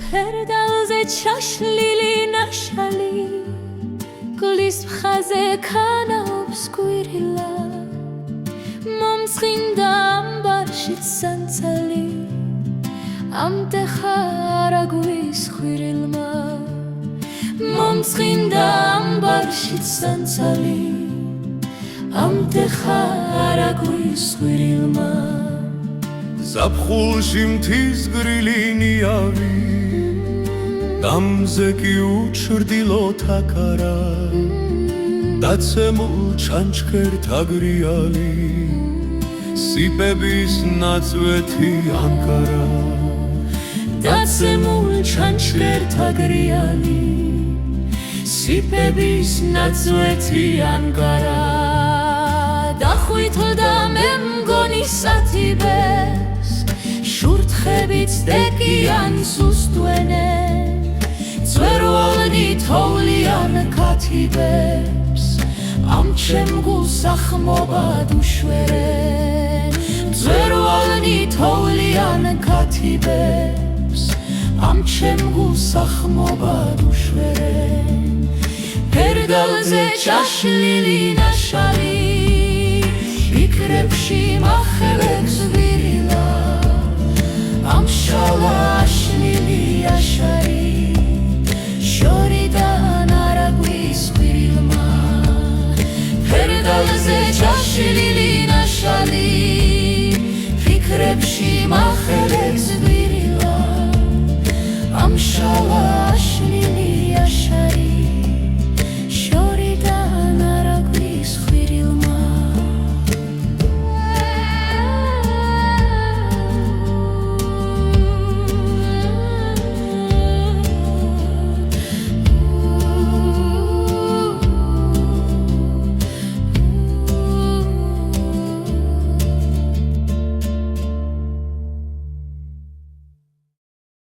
ფერდალზე ჩაშლილი ნაშალი გლის მხაზე ქანაობს კვირილა მომცხინდა ამბარშიც სანცალი ამდეხა არა გვისხვირილმა მომცხინდა ამბარშიც სანცალი ამდეხა არა გვისხვირილმა ზაფხულში მთის გრილი ნიავი დამზე კი უჩრდილოთ აკარა დაცემულ ჩანჩქერთა გრიალი სიპების ნაწვეთი ანკარა დაცემულ ჩანჩქერთა გრიალი სიპების ნაწვეთი ანკარა დახვითლდა მე მგონი სათიბეს შურთხებით დეკიან სუსტვენე ძვერვალნი თოვლიან ქათიბებს ამ ჩემ გულს ახმობად უშვერენ ძვერვალნი თოვლიან ქათიბებს ამ ჩემ გულს ახმობად უშვერენ ფერდალზე ჩაშლილი ნაშალი ფიქრებში მახევებს ვირილა ამშალა აშლილი აშარი შორიდან არა გვისხვირილმა ფერდალზე ჩაშლილი ნაშალი ფიქრებში მახევებს ვირილა ამშალა